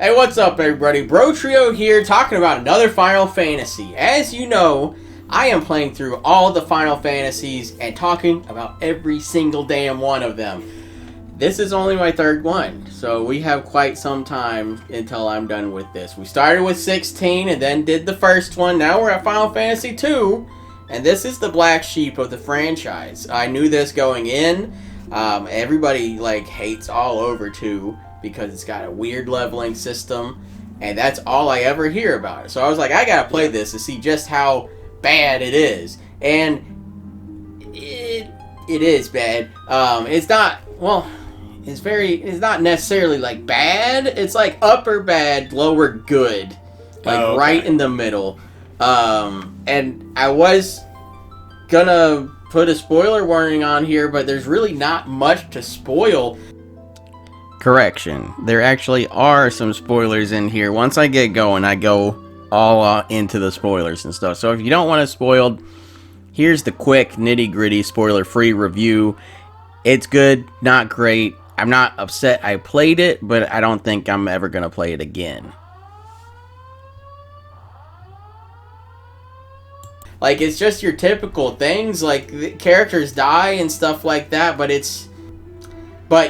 Hey, what's up, everybody? Bro Trio here, talking about another Final Fantasy. As you know, I am playing through all the Final Fantasies and talking about every single damn one of them. This is only my third one, so we have quite some time until I'm done with this. We started with 16 and then did the first one. Now we're at Final Fantasy 2, and this is the black sheep of the franchise. I knew this going in. Everybody hates all over 2. Because it's got a weird leveling system, and that's all I ever hear about it. So I was like, I gotta play this to see just how bad it is. And it is bad. It's not necessarily bad. It's upper bad, lower good. Right in the middle. And I was gonna put a spoiler warning on here, but there's really not much to spoil. Correction, there actually are some spoilers in here. Once I get going, I go all into the spoilers and stuff. So if you don't want it spoiled, here's the quick, nitty-gritty, spoiler-free review. It's good, not great. I'm not upset I played it, but I don't think I'm ever going to play it again. It's just your typical things, the characters die and stuff like that, but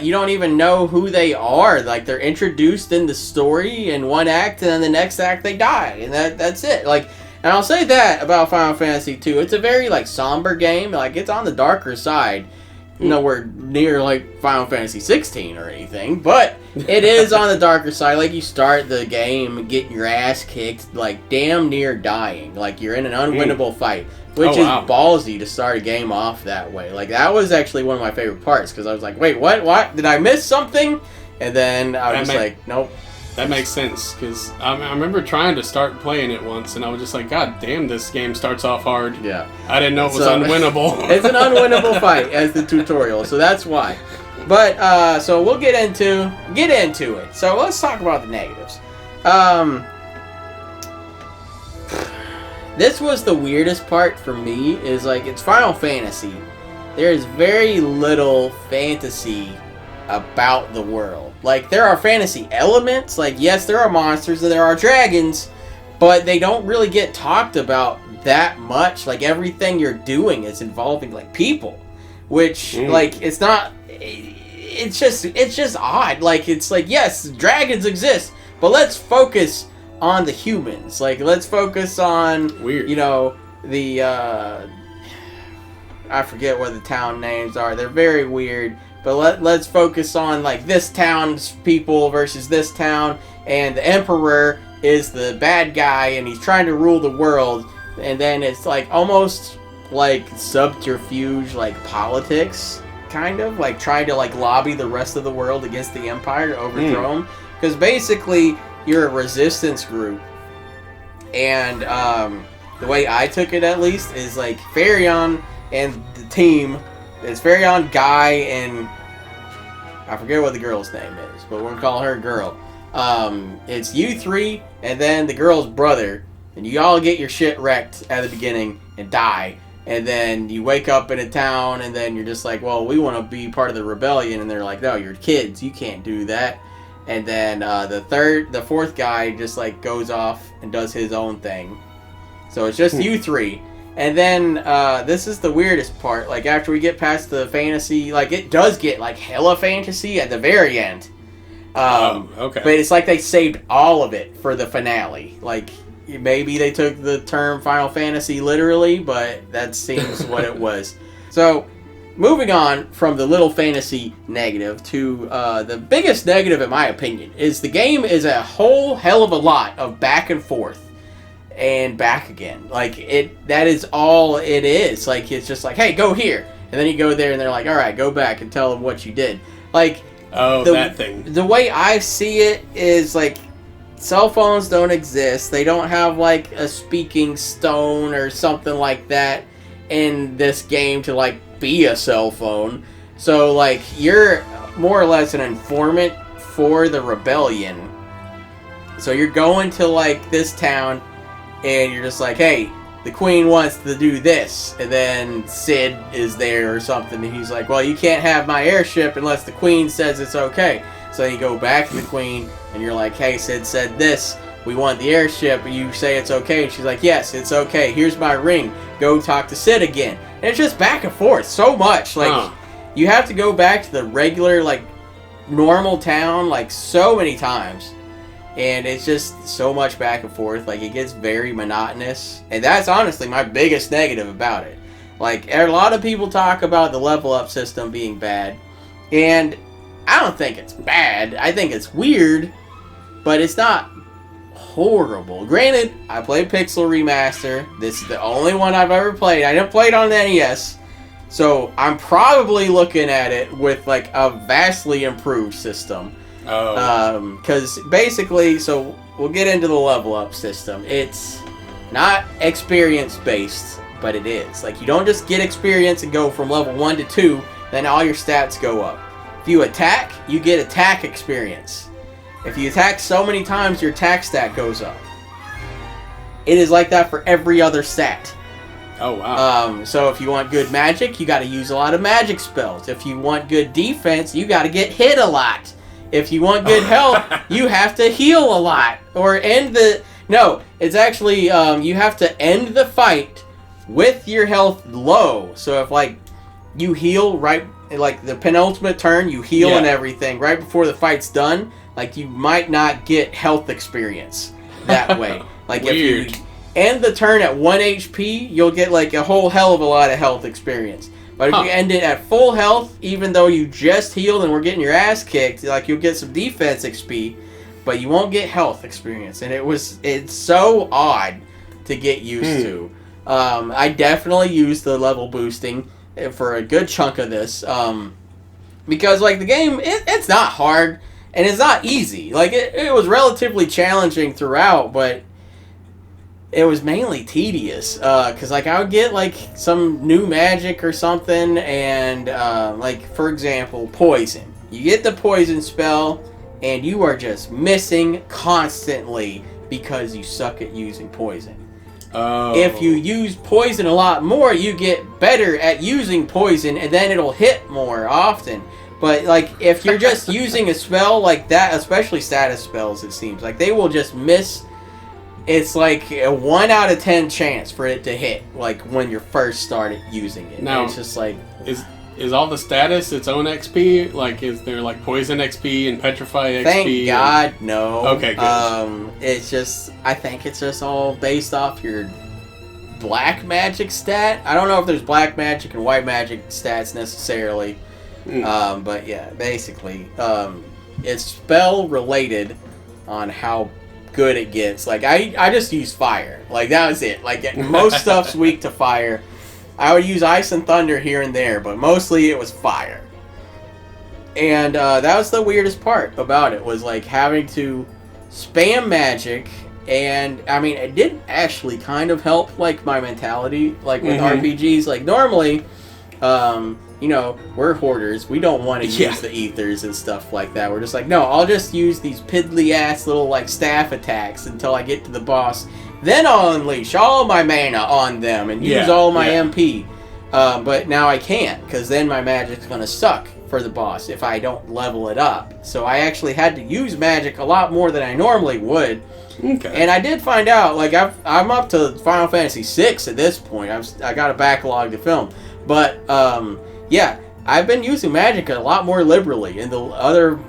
you don't even know who they are. They're introduced in the story in one act, and then the next act they die, and that's it. And I'll say that about Final Fantasy 2. It's a very somber game. It's on the darker side. Nowhere near Final Fantasy 16 or anything, but it is on the darker side. You start the game getting your ass kicked, damn near dying. You're in an unwinnable fight. Which is ballsy to start a game off that way. That was actually one of my favorite parts, because I was like, wait, what? Did I miss something? And then I was nope. That makes sense, because I remember trying to start playing it once, and I was just like, God damn, this game starts off hard. Yeah. I didn't know it was unwinnable. It's an unwinnable fight as the tutorial, so that's why. But, so we'll get into it. So let's talk about the negatives. This was the weirdest part for me, is it's Final Fantasy. There is very little fantasy about the world. There are fantasy elements, yes, there are monsters and there are dragons, but they don't really get talked about that much. Everything you're doing is involving people, which it's not, it's just odd. Yes, dragons exist, but let's focus on the humans. Let's focus on weird. The I forget what the town names are. They're very weird. But let's focus on this town's people versus this town, and the emperor is the bad guy and he's trying to rule the world, and then it's almost subterfuge, politics, kind of trying to lobby the rest of the world against the empire to overthrow them, because basically you're a resistance group, and the way I took it, at least, is Farion and the team. It's Farion, Guy, and I forget what the girl's name is, but we're gonna call her Girl. It's you three, and then the girl's brother, and you all get your shit wrecked at the beginning and die, and then you wake up in a town, and then you're just well, we want to be part of the rebellion, and they're no, you're kids, you can't do that. And then the fourth guy just goes off and does his own thing. So it's just you three. And then this is the weirdest part. After we get past the fantasy, it does get hella fantasy at the very end. Okay. But it's they saved all of it for the finale. Maybe they took the term Final Fantasy literally, but that seems what it was. So, moving on from the little fantasy negative to the biggest negative, in my opinion, is the game is a whole hell of a lot of back and forth and back again. That is all it is. It's just hey, go here, and then you go there, and they're all right, go back and tell them what you did. That thing. The way I see it is cell phones don't exist. They don't have a speaking stone or something like that in this game to be a cell phone. So you're more or less an informant for the rebellion. So you're going to this town, and you're just hey, the queen wants to do this, and then Sid is there or something, and he's well, you can't have my airship unless the queen says it's okay. So So you go back to the queen, and you're like, hey, Sid said this. We want the airship. And you say it's okay. And she's like, yes, it's okay. Here's my ring. Go talk to Sid again. And it's just back and forth so much. Like, you have to go back to the regular, like, normal town, like, so many times. And it's just so much back and forth. Like, it gets very monotonous. And that's honestly my biggest negative about it. Like, a lot of people talk about the level up system being bad. And I don't think it's bad. I think it's weird. But it's not horrible. Granted, I played Pixel Remaster. This is the only one I've ever played. I didn't play it on the NES. So, I'm probably looking at it with, like, a vastly improved system. Because basically, so we'll get into the level up system. It's not experience based, but it is. Like, you don't just get experience and go from level 1 to 2, then all your stats go up. If you attack, you get attack experience. If you attack so many times, your attack stat goes up. It is like that for every other stat. Oh, wow. So if you want good magic, you got to use a lot of magic spells. If you want good defense, you got to get hit a lot. If you want good health, you have to heal a lot. Or end the... No, it's actually, you have to end the fight with your health low. So if, like, you heal right... Like, the penultimate turn, you heal and everything right before the fight's done. Like, you might not get health experience that way. Like, Weird. if you end the turn at 1 HP, you'll get, like, a whole hell of a lot of health experience. But if you end it at full health, even though you just healed and were getting your ass kicked, like, you'll get some defense XP, but you won't get health experience. And it's so odd to get used to. I definitely used the level boosting for a good chunk of this. Because, like, the game, it's not hard, and it's not easy. Like, it was relatively challenging throughout, but it was mainly tedious, because, like, I would get, like, some new magic or something, and, like, for example, poison. You get the poison spell, and you are just missing constantly because you suck at using poison. Oh. If you use poison a lot more, you get better at using poison, and then it'll hit more often. But, like, if you're just using a spell like that, especially status spells, it seems, like, they will just miss. It's like a 1 out of 10 chance for it to hit, like, when you first started using it. Now, it's just like... Is all the status its own XP? Like, is there, like, Poison XP and Petrify XP? Thank God, no. Okay, good. It's just... I think it's just all based off your black magic stat. I don't know if there's black magic and white magic stats necessarily. But, yeah, basically, it's spell-related on how good it gets. Like, I just use fire. Like, that was it. Like, most stuff's weak to fire. I would use ice and thunder here and there, but mostly it was fire. And that was the weirdest part about it, was, like, having to spam magic. And, I mean, it did actually kind of help, like, my mentality, like, with RPGs. Like, normally, you know, we're hoarders. We don't want to use the ethers and stuff like that. We're just like, no, I'll just use these piddly-ass little, like, staff attacks until I get to the boss. Then I'll unleash all my mana on them and use all my MP. But now I can't, because then my magic's going to suck for the boss if I don't level it up. So I actually had to use magic a lot more than I normally would. Okay. And I did find out, like, I'm up to Final Fantasy VI at this point. I got a backlog to film. But, yeah, I've been using magic a lot more liberally in the other,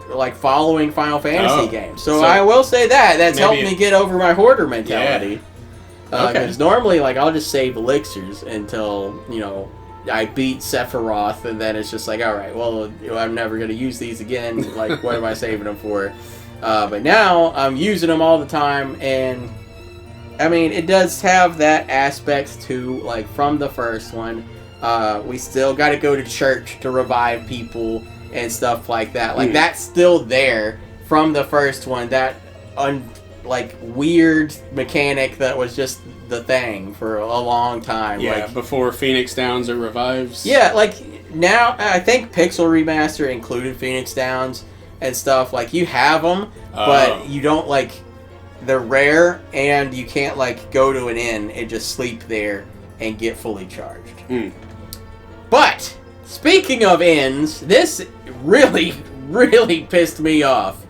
like, following Final Fantasy games. So I will say that's helped me get over my hoarder mentality. Because normally, like, I'll just save elixirs until, you know, I beat Sephiroth, and then it's just like, alright, well, you know, I'm never going to use these again. Like, what am I saving them for? But now, I'm using them all the time, and, I mean, it does have that aspect, too, like, from the first one. We still got to go to church to revive people and stuff like that. Like, that's still there from the first one. That, like, weird mechanic that was just the thing for a long time. Yeah, like, before Phoenix Downs or revives. Yeah, like, now, I think Pixel Remaster included Phoenix Downs and stuff. Like, you have them, but you don't, like, they're rare, and you can't, like, go to an inn and just sleep there and get fully charged. But, speaking of inns, this really, really pissed me off.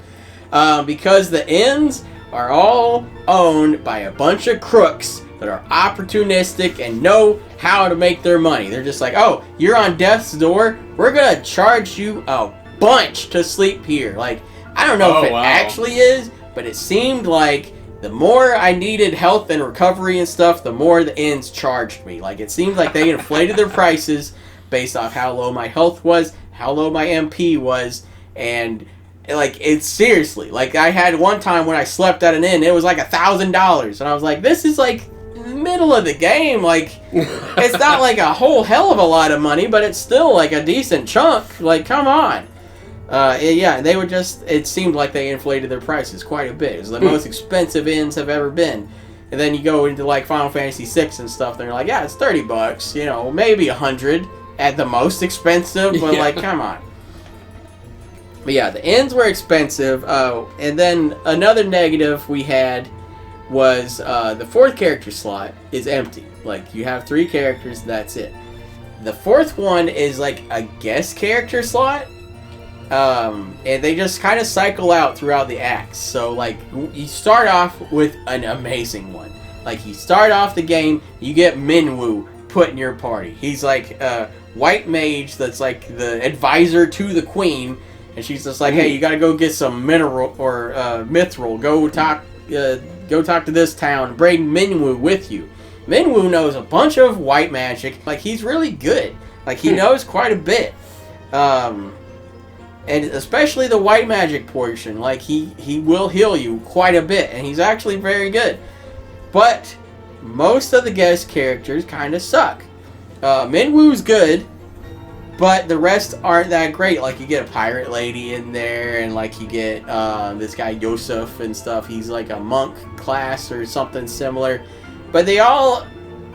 Because the ends are all owned by a bunch of crooks that are opportunistic and know how to make their money. They're just like, oh, you're on death's door, we're gonna charge you a bunch to sleep here. Like, I don't know if it actually is, but it seemed like the more I needed health and recovery and stuff, the more the inns charged me. Like, it seemed like they inflated their prices based off how low my health was, how low my MP was, and like, it's seriously, like, I had one time when I slept at an inn, it was like $1,000, and I was like, this is like middle of the game. Like, it's not like a whole hell of a lot of money, but it's still like a decent chunk. Like, come on. Yeah, they would just, it seemed like they inflated their prices quite a bit. It was the most expensive inns have ever been. And then you go into like Final Fantasy VI and stuff, and they're like, yeah, it's $30, you know, maybe $100 at the most expensive, but like, come on. But yeah, the inns were expensive. And then another negative we had was the 4th character slot is empty. Like, you have 3 characters, that's it. The 4th one is like a guest character slot. And they just kind of cycle out throughout the acts. So, like, you start off with an amazing one. Like, you start off the game, you get Minwu put in your party. He's like a white mage that's like the advisor to the queen. And she's just like, hey, you gotta go get some mineral or mithril. Go talk to this town. Bring Minwu with you. Minwu knows a bunch of white magic. Like, he's really good. Like, he knows quite a bit. And especially the white magic portion, like, he will heal you quite a bit, and he's actually very good. But most of the guest characters kind of suck. Minwu's good, but the rest aren't that great. Like, you get a pirate lady in there, and like, you get this guy Yosef and stuff. He's like a monk class or something similar. But they all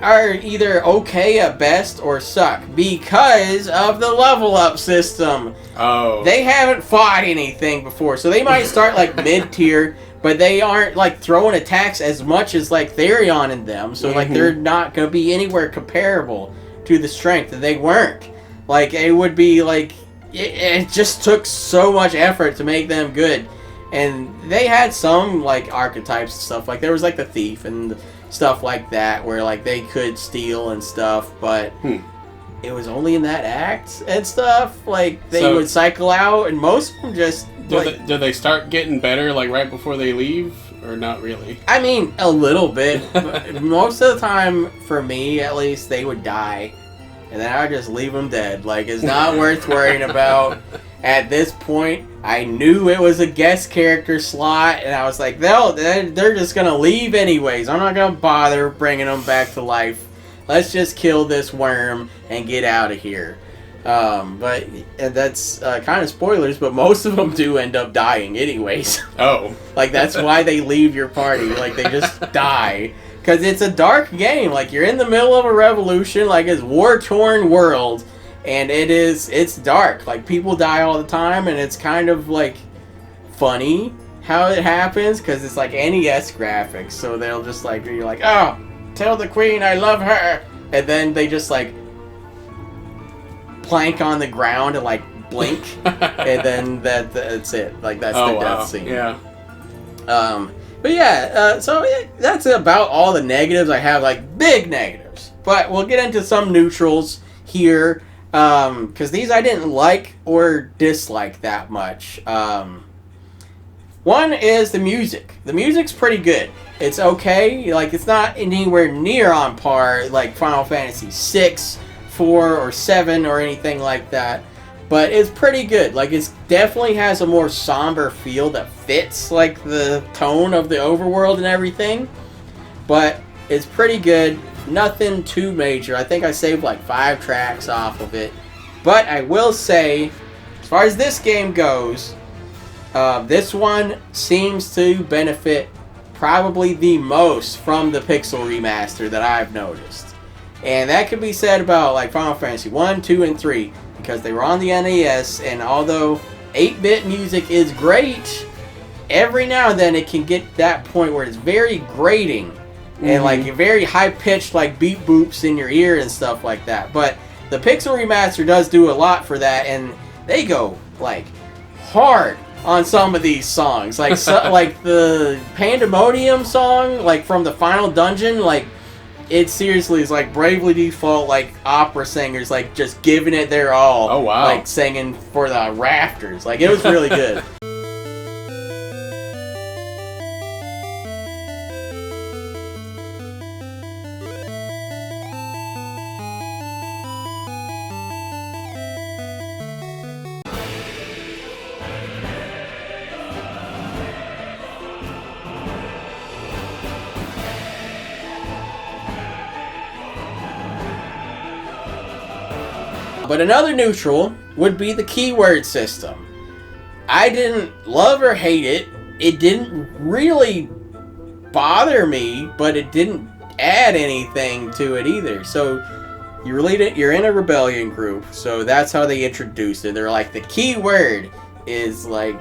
are either okay at best or suck because of the level up system. Oh. They haven't fought anything before, so they might start like mid-tier, but they aren't like throwing attacks as much as like Therion and them, so like they're not going to be anywhere comparable to the strength that they weren't. Like, it would be like, it just took so much effort to make them good. And they had some like archetypes and stuff, like there was like the thief and stuff like that, where like they could steal and stuff, but it was only in that act and stuff. Like, they would cycle out, and most of them just do they start getting better like right before they leave, or not really? I mean, a little bit. Most of the time, for me at least, they would die, and then I would just leave them dead. Like, it's not worth worrying about. At this point, I knew it was a guest character slot, and I was like, they're just going to leave anyways. I'm not going to bother bringing them back to life. Let's just kill this worm and get out of here. But that's kind of spoilers, but most of them do end up dying anyways. Oh. Like, that's why they leave your party. Like, they just die. Because it's a dark game. Like, you're in the middle of a revolution. Like, it's war-torn world. And it's dark. Like, people die all the time, and it's kind of, like, funny how it happens, because it's, like, NES graphics, so they'll just, like, you're like, oh, tell the queen I love her, and then they just, like, plank on the ground and, like, blink, and then that's it. Like, that's the death scene. Yeah. But yeah, so that's about all the negatives. I have, like, big negatives. But we'll get into some neutrals here. Because these I didn't like or dislike that much. One is the music. The music's pretty good. It's okay. Like, it's not anywhere near on par like Final Fantasy 6, 4, or 7 or anything like that. But it's pretty good. Like, it definitely has a more somber feel that fits like the tone of the overworld and everything. But it's pretty good. Nothing too major. I think I saved like 5 tracks off of it. But I will say, as far as this game goes, this one seems to benefit probably the most from the Pixel Remaster that I've noticed. And that could be said about like Final Fantasy 1, 2, and 3, because they were on the NES, and although 8-bit music is great, every now and then it can get that point where it's very grating. And like very high pitched like beep boops in your ear and stuff like that. But the Pixel Remaster does do a lot for that, and they go like hard on some of these songs. Like like the Pandemonium song, like from the final dungeon, like it seriously is like Bravely Default, like opera singers, like just giving it their all. Oh wow! Like singing for the rafters. Like it was really good. But another neutral would be the keyword system. I didn't love or hate it. It didn't really bother me, but it didn't add anything to it either. So you're in a rebellion group, so that's how they introduced it. They're like, the keyword is like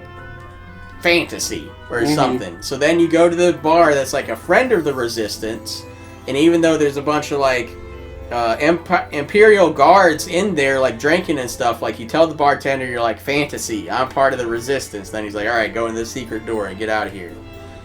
fantasy or something. So then you go to the bar that's like a friend of the resistance, and even though there's a bunch of like Imperial guards in there, like drinking and stuff, like you tell the bartender, you're like, fantasy, I'm part of the resistance. Then he's like, all right, go in the secret door and get out of here.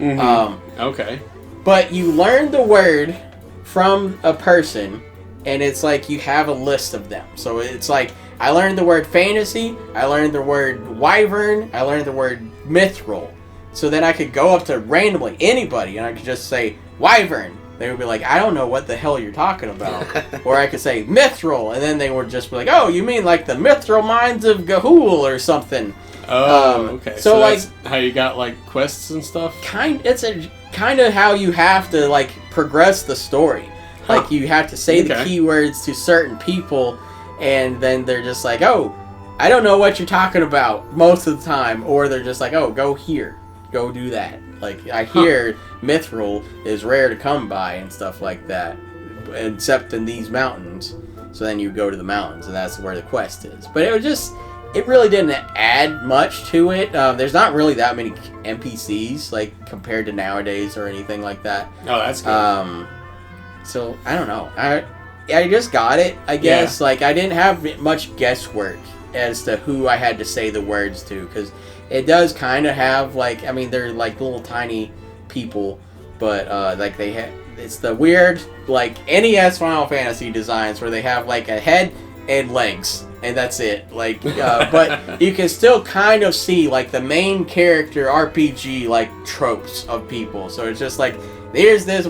Okay. But you learn the word from a person, and it's like you have a list of them. So it's like, I learned the word fantasy, I learned the word wyvern, I learned the word mithril. So then I could go up to randomly anybody and I could just say wyvern. They would be like, I don't know what the hell you're talking about. Or I could say mithril, and then they would just be like, oh, you mean like the mithril mines of Ga'Hoole or something. Oh, okay. So like, that's how you got like quests and stuff? It's a kind of how you have to like progress the story. Like you have to say the keywords to certain people, and then they're just like, oh, I don't know what you're talking about most of the time. Or they're just like, oh, go here, go do that. Like, I hear mithril is rare to come by and stuff like that, except in these mountains. So then you go to the mountains, and that's where the quest is. But it really didn't add much to it. There's not really that many NPCs, like, compared to nowadays or anything like that. Oh, that's good. So, I don't know. I just got it, I guess. Yeah. Like, I didn't have much guesswork as to who I had to say the words to, because it does kind of have, like, I mean, they're like little tiny people, but like it's the weird, like, NES Final Fantasy designs where they have like a head and legs, and that's it. Like, but you can still kind of see like the main character RPG like tropes of people. So it's just like, there's this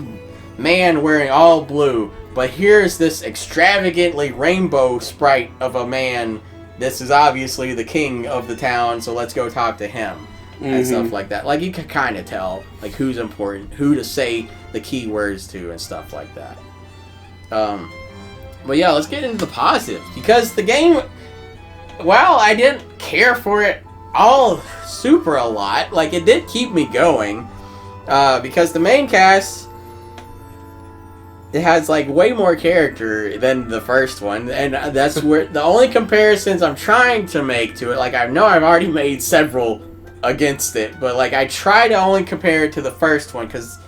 man wearing all blue, but here's this extravagantly rainbow sprite of a man. This is obviously the king of the town, so let's go talk to him. And stuff like that. Like, you can kind of tell, like, who's important, who to say the key words to, and stuff like that. But yeah, let's get into the positives. Because the game, while I didn't care for it all super a lot, like, it did keep me going. Because the main cast, it has like way more character than the first one, and that's where the only comparisons I'm trying to make to it, like, I know I've already made several against it, but like I try to only compare it to the first one, because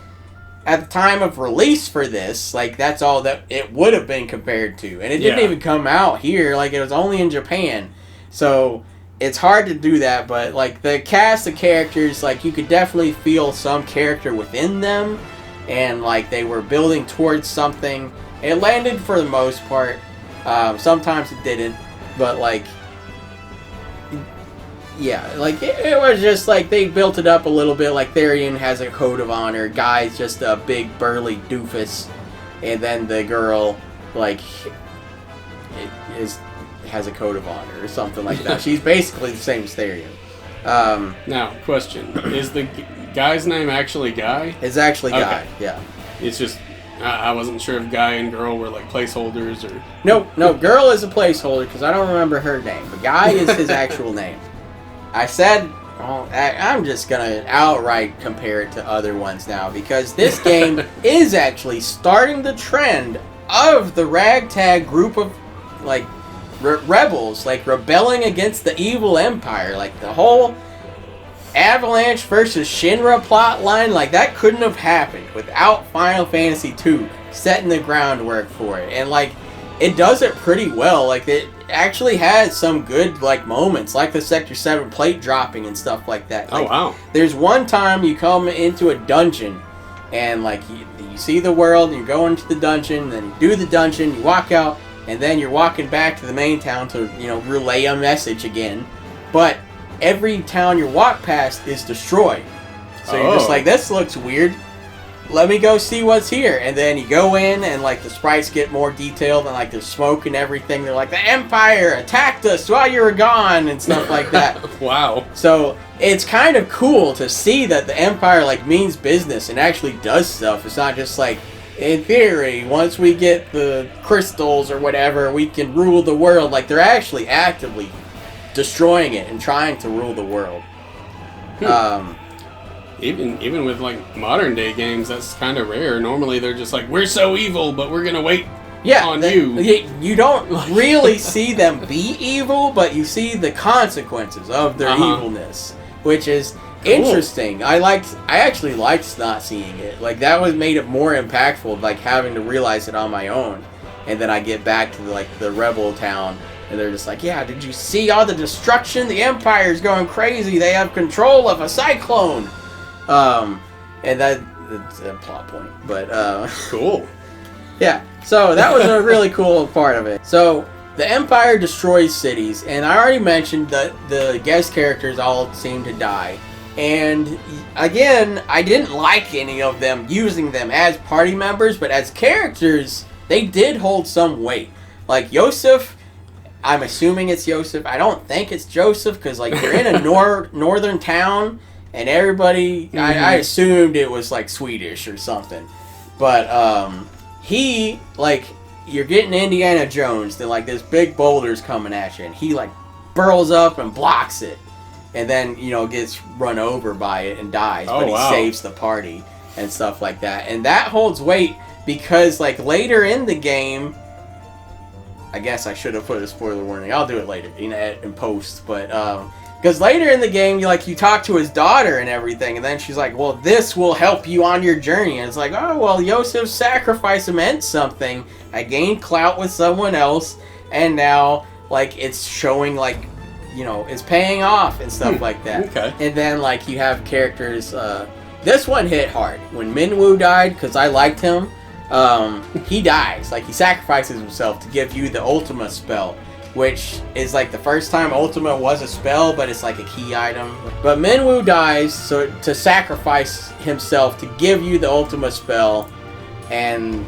at the time of release for this, like, that's all that it would have been compared to, and it didn't even come out here. Like, it was only in Japan, so it's hard to do that. But like the cast of characters, like, you could definitely feel some character within them. And, like, they were building towards something. It landed for the most part. Sometimes it didn't. But, like, yeah. Like, it was just, like, they built it up a little bit. Like, Therion has a code of honor. Guy's just a big, burly doofus. And then the girl, like, has a code of honor or something like that. She's basically the same as Therion. Now, question. Is the guy's name actually Guy? It's actually Guy, yeah. It's just, I wasn't sure if Guy and Girl were like placeholders or... No, Girl is a placeholder because I don't remember her name, but Guy is his actual name. I said, I'm just going to outright compare it to other ones now, because this game is actually starting the trend of the ragtag group of, like, rebels, like, rebelling against the evil empire. Like, the whole Avalanche versus Shinra plot line, like, that couldn't have happened without Final Fantasy II setting the groundwork for it. And, like, it does it pretty well. Like, it actually has some good, like, moments, like the Sector 7 plate dropping and stuff like that. Like, oh, wow. There's one time you come into a dungeon, and, like, you see the world, and you go into the dungeon, and then you do the dungeon, you walk out, and then you're walking back to the main town to, relay a message again. But every town you walk past is destroyed. So you're just like, this looks weird. Let me go see what's here. And then you go in, and like the sprites get more detailed, and like there's smoke and everything. They're like, the Empire attacked us while you were gone, and stuff like that. Wow. So it's kind of cool to see that the Empire like means business and actually does stuff. It's not just like, in theory, once we get the crystals or whatever, we can rule the world. Like, they're actually actively destroying it and trying to rule the world. Even with like modern day games, that's kind of rare. Normally they're just like, we're so evil, but we're gonna wait on you. You don't really see them be evil, but you see the consequences of their evilness, which is interesting. I actually liked not seeing it. Like, that was made it more impactful, like having to realize it on my own. And then I get back to the rebel town, and they're just like, yeah, did you see all the destruction? The Empire's going crazy. They have control of a cyclone. And that's a plot point, but cool. Yeah, so that was a really cool part of it. So the Empire destroys cities, and I already mentioned that the guest characters all seem to die. And again, I didn't like any of them using them as party members, but as characters, they did hold some weight. Like Yosef, I'm assuming it's Yosef. I don't think it's Joseph, because like you're in a northern town, and everybody, I assumed it was like Swedish or something. But he, like, you're getting Indiana Jones, then like this big boulder's coming at you, and he like burrows up and blocks it. And then, gets run over by it and dies, but he saves the party and stuff like that. And that holds weight because, like, later in the game, I guess I should have put a spoiler warning. I'll do it later in post, but because later in the game, you talk to his daughter and everything, and then she's like, well, this will help you on your journey. And it's like, oh, well, Yosef's sacrifice meant something. I gained clout with someone else, and now, like, it's showing, like, it's paying off and stuff like that. Okay. And then, like, you have characters, this one hit hard. When Minwu died, because I liked him, he dies. Like, he sacrifices himself to give you the Ultima spell, which is, like, the first time Ultima was a spell, but it's, like, a key item. But Minwu dies to sacrifice himself to give you the Ultima spell, and,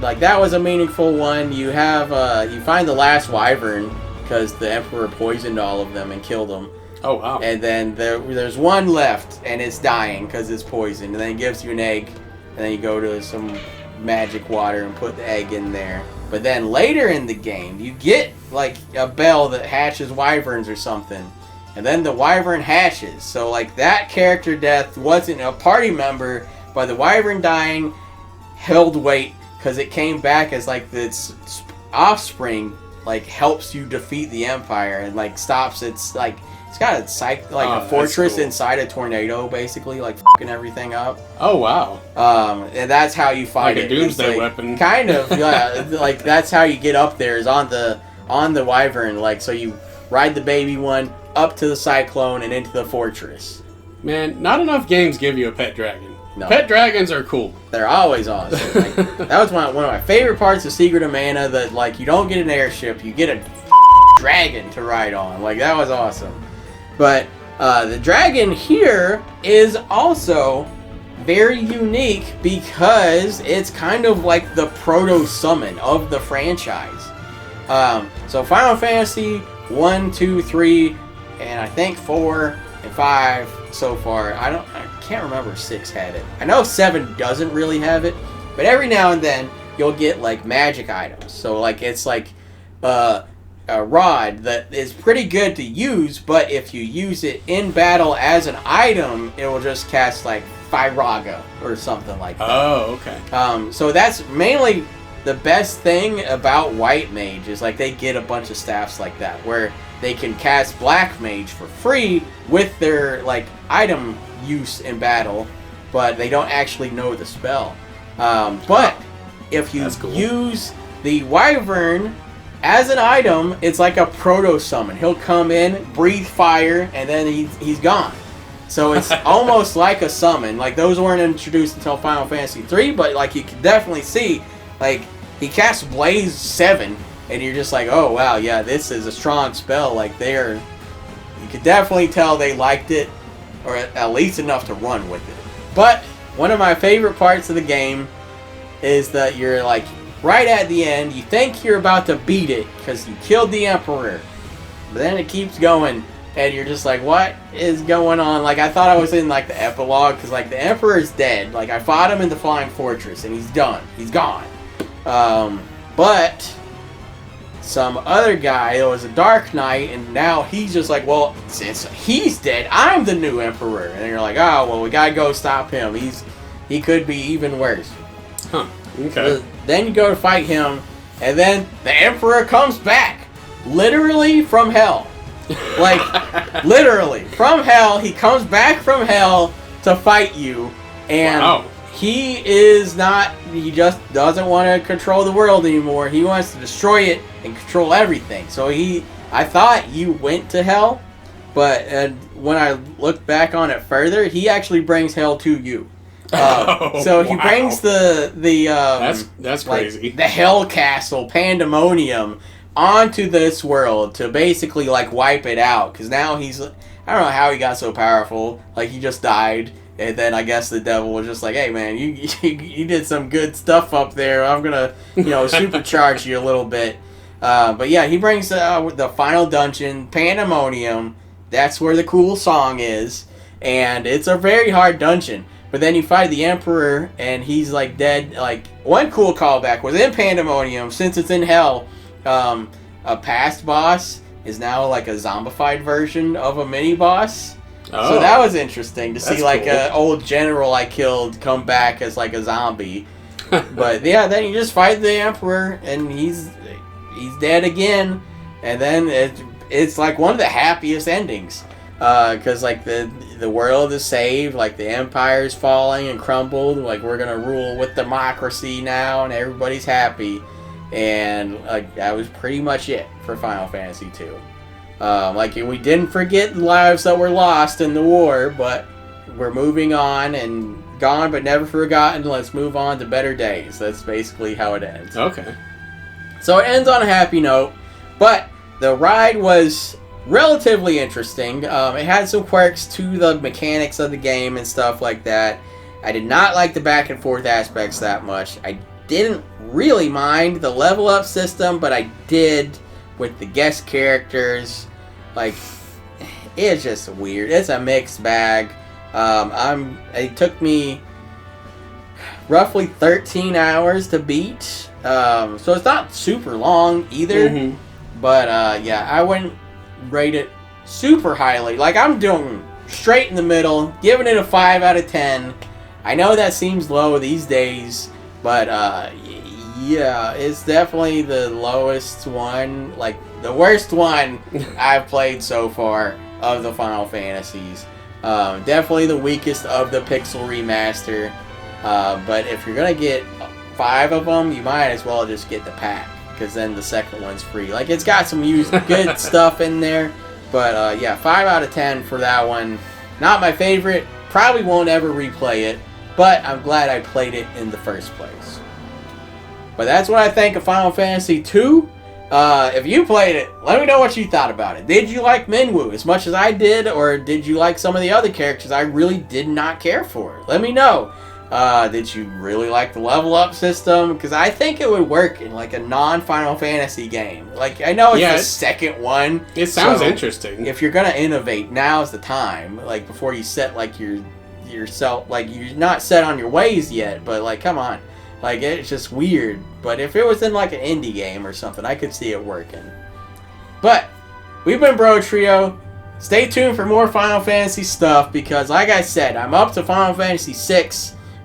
like, that was a meaningful one. You have, you find the last Wyvern, because the Emperor poisoned all of them and killed them. Oh, wow. And then there's one left, and it's dying because it's poisoned. And then it gives you an egg, and then you go to some magic water and put the egg in there. But then later in the game, you get, like, a bell that hatches wyverns or something. And then the wyvern hatches. So, like, that character death wasn't a party member, but the wyvern dying held weight because it came back as, like, this offspring, like, helps you defeat the Empire and, like, stops its, like, it's got a fortress inside a tornado, basically, like, fucking everything up. Oh, wow. And that's how you fight like it. Like a doomsday like, weapon. Kind of, yeah. Like, that's how you get up there, is on the wyvern. Like, so you ride the baby one up to the cyclone and into the fortress. Man, not enough games give you a pet dragon. No. Pet dragons are cool. They're always awesome. Like, that was one of my favorite parts of Secret of Mana, that, like, you don't get an airship, you get a dragon to ride on. Like, that was awesome. But the dragon here is also very unique because it's kind of like the proto-summon of the franchise. So Final Fantasy 1, 2, 3, and I think 4 and 5 so far. I can't remember if 6 had it. I know 7 doesn't really have it, but every now and then you'll get, like, magic items. So, like, it's like a rod that is pretty good to use, but if you use it in battle as an item, it will just cast, like, Firaga or something like that. Oh, okay. So that's mainly the best thing about White Mage, is, like, they get a bunch of staffs like that, where they can cast Black Mage for free with their, like, item use in battle, but they don't actually know the spell. But if you That's cool. use the Wyvern as an item, it's like a proto summon. He'll come in, breathe fire, and then he's gone. So it's almost like a summon. Like, those weren't introduced until Final Fantasy 3, but like you can definitely see, like, he casts Blaze 7, and you're just like, oh wow, yeah, this is a strong spell. Like, you could definitely tell they liked it, or at least enough to run with it. But one of my favorite parts of the game is that you're like right at the end, you think you're about to beat it because you killed the Emperor, but then it keeps going, and you're just like, what is going on? Like, I thought I was in like the epilogue, because like the Emperor's dead. Like, I fought him in the Flying Fortress, and he's done. He's gone. But some other guy, it was a Dark Knight, and now he's just like, well, since he's dead, I'm the new Emperor. And you're like, oh, well, we gotta go stop him. He could be even worse. Huh. Okay. Then you go to fight him, and then the Emperor comes back, literally from hell. Like, literally from hell. He comes back from hell to fight you, and wow. he just doesn't want to control the world anymore. He wants to destroy it and control everything. So I thought you went to hell, but when I look back on it further, he actually brings hell to you. So he brings that's crazy. Like, the Hell Castle, Pandemonium, onto this world to basically like wipe it out. Because now I don't know how he got so powerful. Like, he just died. And then I guess the devil was just like, hey man, you did some good stuff up there. I'm gonna, supercharge you a little bit. But yeah, he brings the final dungeon, Pandemonium. That's where the cool song is. And it's a very hard dungeon. But then you fight the Emperor, and he's like dead. Like, one cool callback was in Pandemonium, since it's in hell, a past boss is now like a zombified version of a mini boss. Oh, so that was interesting to see, like, an old general I killed come back as like a zombie. But yeah, then you just fight the Emperor, and he's dead again. And then it's like one of the happiest endings. Because like the world is saved, like the empire's falling and crumbled, like we're gonna rule with democracy now, and everybody's happy, and like that was pretty much it for Final Fantasy 2. Like, we didn't forget the lives that were lost in the war, but we're moving on, and gone but never forgotten. Let's move on to better days. That's basically how it ends. Okay. So it ends on a happy note, but the ride was relatively interesting. It had some quirks to the mechanics of the game and stuff like that. I did not like the back and forth aspects that much. I didn't really mind the level up system, but I did with the guest characters. Like, it's just weird. It's a mixed bag. It took me roughly 13 hours to beat. So it's not super long either. Mm-hmm. But yeah, I wouldn't rate it super highly. Like, I'm doing straight in the middle, giving it a 5 out of 10. I know that seems low these days, but yeah, it's definitely the lowest one, like the worst one I've played so far of the Final Fantasies. Definitely the weakest of the Pixel Remaster. But if you're gonna get 5 of them, you might as well just get the pack, because then the second one's free. Like, it's got some good stuff in there, but yeah, 5 out of 10 for that one. Not my favorite. Probably won't ever replay it, but I'm glad I played it in the first place. But that's what I think of Final Fantasy II. If you played it, let me know what you thought about it. Did you like Minwu as much as I did, or did you like some of the other characters I really did not care for? Let me know. Did you really like the level up system? Because I think it would work in like a non-Final Fantasy game. Like, I know it's the second one. It sounds interesting. If you're gonna innovate, now's the time. Like, before you set like yourself, like, you're not set on your ways yet. But like, come on, like, it's just weird. But if it was in like an indie game or something, I could see it working. But we've been Bro Trio. Stay tuned for more Final Fantasy stuff, because like I said, I'm up to Final Fantasy VI.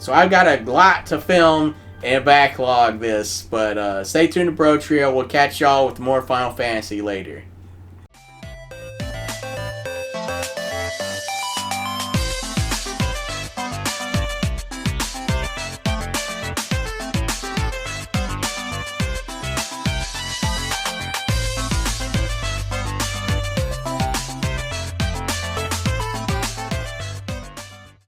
So I've got a lot to film and backlog this. But stay tuned to Bro Trio. We'll catch y'all with more Final Fantasy later.